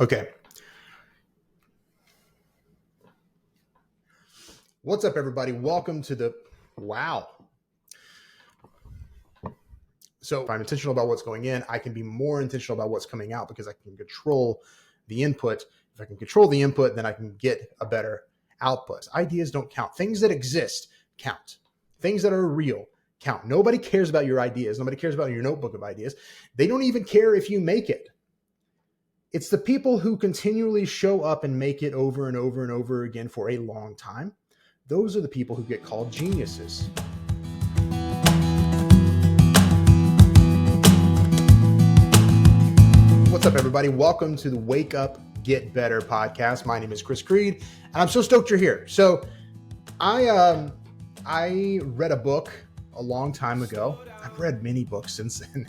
Okay. What's up, everybody? Welcome to the wow. So, if I'm intentional about what's going in, I can be more intentional about what's coming out because I can control the input. If I can control the input, then I can get a better output. Ideas don't count. Things that exist count. Things that are real count. Nobody cares about your ideas. Nobody cares about your notebook of ideas. They don't even care if you make it. It's the people who continually show up and make it over and over and over again for a long time. Those are the people who get called geniuses. What's up, everybody? Welcome to the Wake Up, Get Better podcast. My name is Chris Creed, and I'm so stoked you're here. So I read a book a long time ago. I've read many books since then.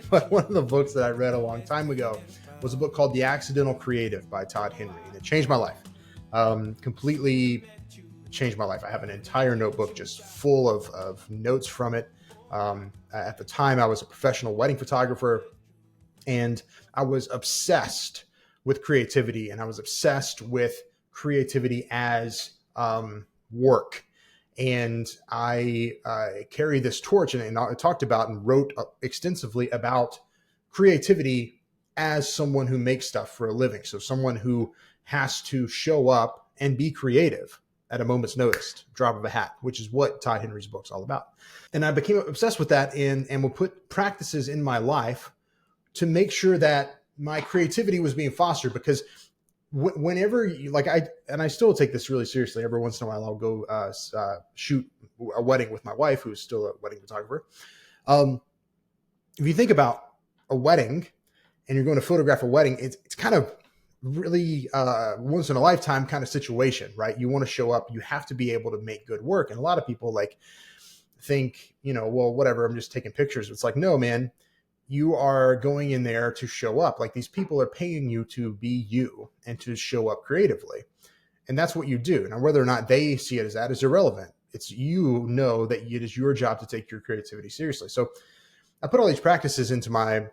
But one of the books that I read a long time ago was a book called The Accidental Creative by Todd Henry. And it changed my life. Completely changed my life. I have an entire notebook just full of notes from it. At the time, I was a professional wedding photographer, and I was obsessed with creativity, and I was obsessed with creativity as work. And I carry this torch, and I talked about and wrote extensively about creativity as someone who makes stuff for a living. So someone who has to show up and be creative at a moment's notice, drop of a hat, which is what Todd Henry's book's all about. And I became obsessed with that and will put practices in my life to make sure that my creativity was being fostered, because whenever you, like I still take this really seriously. Every once in a while I'll go shoot a wedding with my wife, who's still a wedding photographer. If you think about a wedding and you're going to photograph a wedding, it's kind of really once in a lifetime kind of situation, right? You want to show up, you have to be able to make good work. And a lot of people think, well, whatever, I'm just taking pictures. It's like, no, man, you are going in there to show up. Like, these people are paying you to be you and to show up creatively. And that's what you do. Now, whether or not they see it as that is irrelevant. It's, that it is your job to take your creativity seriously. So I put all these practices into my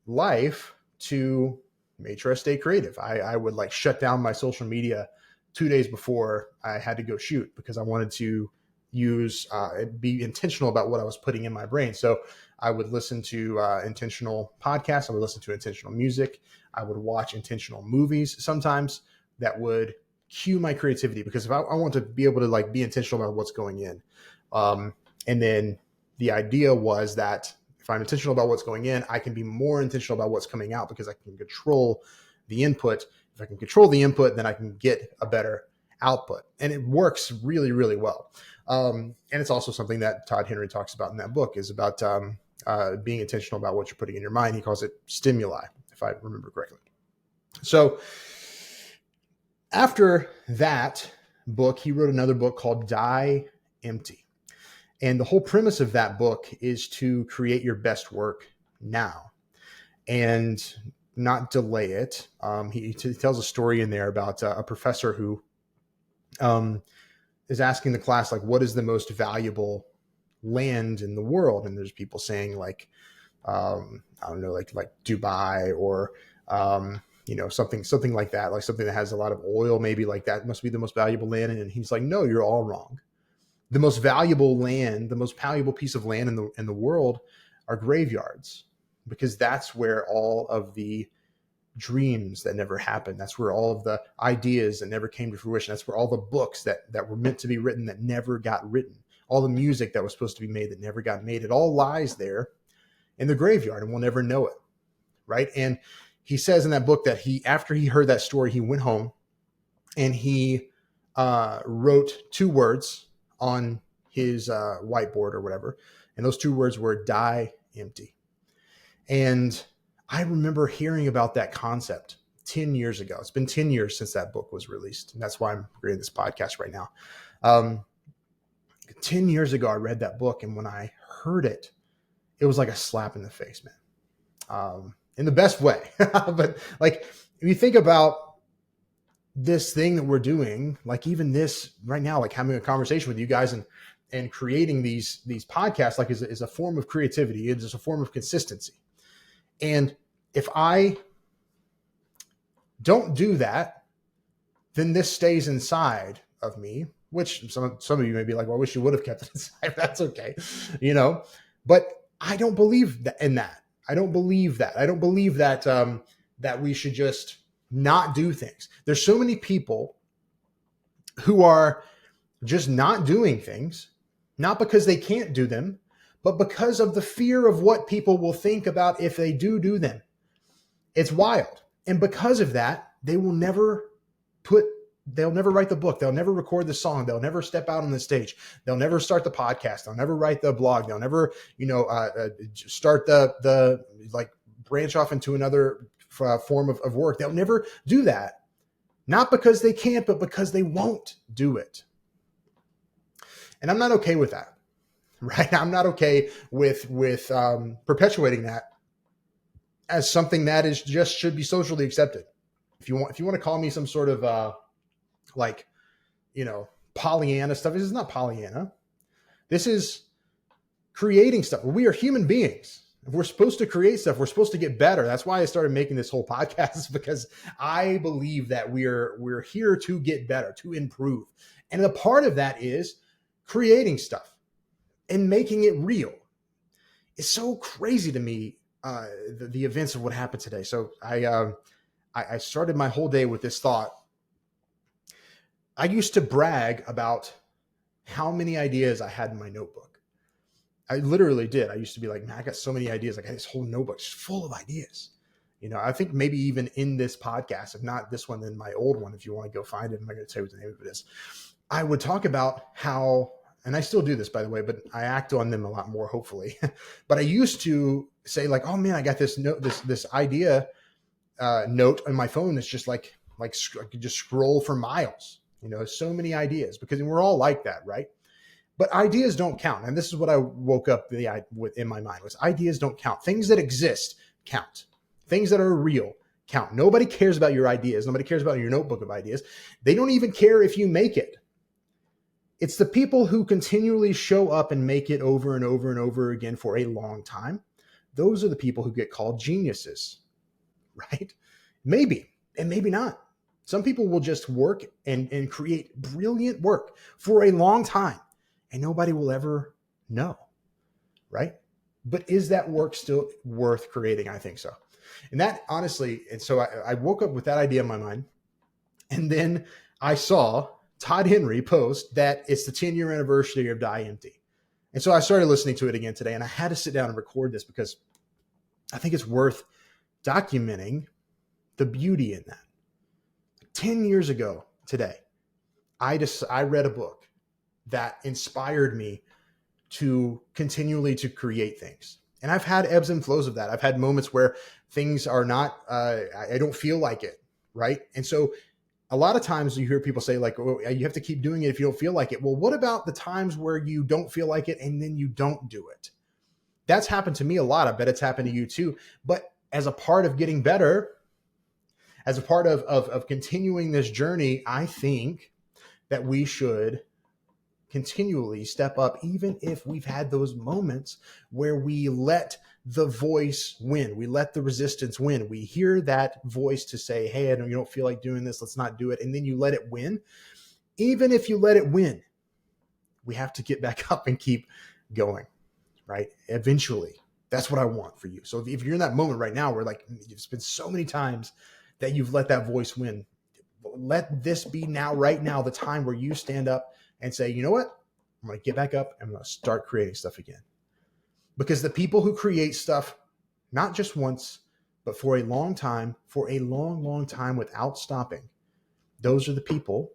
life to make sure I stay creative. I would shut down my social media 2 days before I had to go shoot, because I wanted to be intentional about what I was putting in my brain. So I would listen to intentional podcasts. I would listen to intentional music. I would watch intentional movies sometimes that would cue my creativity, because if I want to be able to be intentional about what's going in. And then the idea was that if I'm intentional about what's going in, I can be more intentional about what's coming out, because I can control the input. If I can control the input, then I can get a better output. And it works really, really well. And it's also something that Todd Henry talks about in that book, is about being intentional about what you're putting in your mind. He calls it stimuli, if I remember correctly. So after that book, he wrote another book called Die Empty. And the whole premise of that book is to create your best work now and not delay it. He tells a story in there about a professor who is asking the class, what is the most valuable land in the world? And there's people saying I don't know, like Dubai, or something like that, like something that has a lot of oil, maybe, like that must be the most valuable land. And he's like, no, you're all wrong. The most valuable land, the most valuable piece of land in the world are graveyards, because that's where all of the dreams that never happened, that's where all of the ideas that never came to fruition, that's where all the books that were meant to be written that never got written, all the music that was supposed to be made that never got made, it all lies there in the graveyard, and we'll never know it, right? And he says in that book that after he heard that story, he went home and he wrote 2 words on his whiteboard or whatever. And those 2 words were Die Empty. And I remember hearing about that concept 10 years ago. It's been 10 years since that book was released. And that's why I'm creating this podcast right now. 10 years ago, I read that book. And when I heard it, it was like a slap in the face, man. In the best way. But if you think about this thing that we're doing, even this right now, having a conversation with you guys and creating these podcasts, is a form of creativity. It is a form of consistency. And if I don't do that, then this stays inside of me, which some of you may be like, well, I wish you would have kept it inside. That's okay, but I don't believe that in that. I don't believe that. I don't believe that that we should just not do things. There's so many people who are just not doing things, not because they can't do them, but because of the fear of what people will think about if they do them. It's wild. And because of that, they'll never write the book. They'll never record the song. They'll never step out on the stage. They'll never start the podcast. They'll never write the blog. They'll never, start the branch off into another form of work. They'll never do that. Not because they can't, but because they won't do it. And I'm not okay with that, right? I'm not okay with perpetuating that as something that is just should be socially accepted. If you want to call me some sort of Pollyanna stuff, this is not Pollyanna. This is creating stuff. We are human beings. If we're supposed to create stuff, we're supposed to get better. That's why I started making this whole podcast, because I believe that we're here to get better, to improve. And a part of that is creating stuff and making it real. It's so crazy to me, the events of what happened today. So I started my whole day with this thought. I used to brag about how many ideas I had in my notebook. I literally did. I used to be like, man, I got so many ideas. I got this whole notebook just full of ideas. I think maybe even in this podcast, if not this one, then my old one, if you want to go find it, I'm not going to tell you what the name of it is. I would talk about how, and I still do this, by the way, but I act on them a lot more, hopefully. But I used to say like, oh man, I got this note, this idea note on my phone that's just like I could just scroll for miles. So many ideas, because we're all like that, right? But ideas don't count. And this is what I woke up with in my mind was ideas don't count. Things that exist count. Things that are real count. Nobody cares about your ideas. Nobody cares about your notebook of ideas. They don't even care if you make it. It's the people who continually show up and make it over and over and over again for a long time. Those are the people who get called geniuses, right? Maybe, and maybe not. Some people will just work and create brilliant work for a long time, and nobody will ever know, right? But is that work still worth creating? I think so. And that honestly, and so I woke up with that idea in my mind, and then I saw Todd Henry post that it's the 10-year anniversary of Die Empty. And so I started listening to it again today, and I had to sit down and record this because I think it's worth documenting the beauty in that. 10 years ago today, I read a book that inspired me to continually to create things. And I've had ebbs and flows of that. I've had moments where things are not, I don't feel like it, right? And so a lot of times you hear people say like, oh, you have to keep doing it if you don't feel like it. Well, what about the times where you don't feel like it and then you don't do it? That's happened to me a lot. I bet it's happened to you too. But as a part of getting better, as a part of continuing this journey, I think that we should continually step up, even if we've had those moments where we let the voice win. We let the resistance win. We hear that voice to say, hey, you don't feel like doing this. Let's not do it. And then you let it win. Even if you let it win, we have to get back up and keep going, right? Eventually. That's what I want for you. So if you're in that moment right now where like it's been so many times that you've let that voice win, let this be now, right now, the time where you stand up and say, you know what? I'm going to get back up and I'm going to start creating stuff again. Because the people who create stuff, not just once, but for a long time, for a long, long time without stopping, those are the people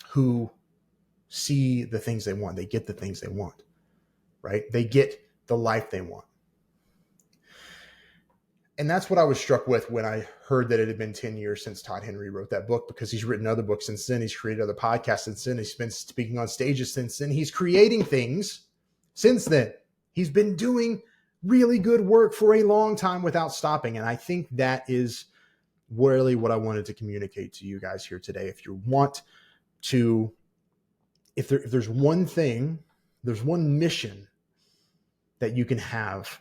who see the things they want. They get the things they want, right? They get the life they want. And that's what I was struck with when I heard that it had been 10 years since Todd Henry wrote that book, because he's written other books since then. He's created other podcasts since then. He's been speaking on stages since then. He's creating things since then. He's been doing really good work for a long time without stopping. And I think that is really what I wanted to communicate to you guys here today. If you want to, if there's one thing, there's one mission that you can have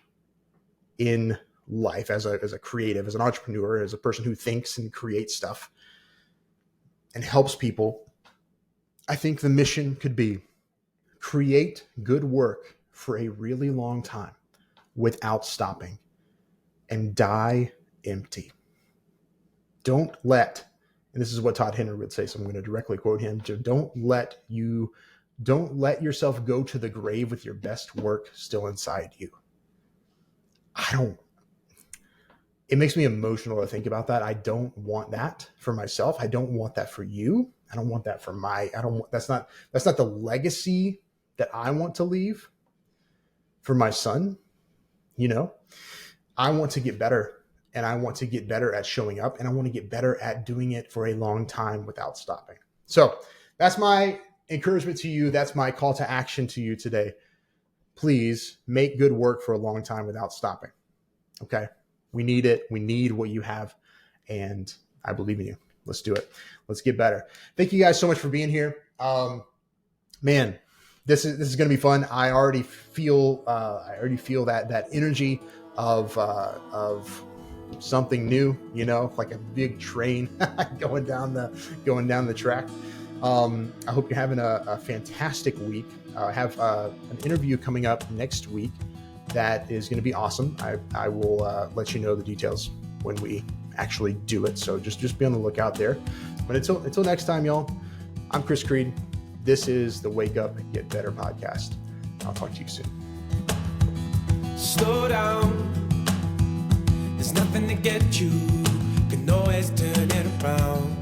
in life as a creative, as an entrepreneur, as a person who thinks and creates stuff and helps people, I think the mission could be create good work for a really long time without stopping and die empty. Don't let, and this is what Todd Henry would say, so I'm going to directly quote him, don't let yourself go to the grave with your best work still inside you. It makes me emotional to think about that. I don't want that for myself. I don't want that for you. I don't want that for that's not the legacy that I want to leave for my son. I want to get better, and I want to get better at showing up, and I want to get better at doing it for a long time without stopping. So that's my encouragement to you. That's my call to action to you today. Please make good work for a long time without stopping. Okay. We need it. We need what you have. And I believe in you. Let's do it. Let's get better. Thank you guys so much for being here. Man, this is going to be fun. I already feel that energy of something new, like a big train going down the track. I hope you're having a fantastic week. I have an interview coming up next week that is going to be awesome. I will let you know the details when we actually do it. So just be on the lookout there. But until next time, y'all, I'm Chris Creed. This is the Wake Up Get Better podcast. I'll talk to you soon. Slow down. There's nothing to get you. Can always turn it around.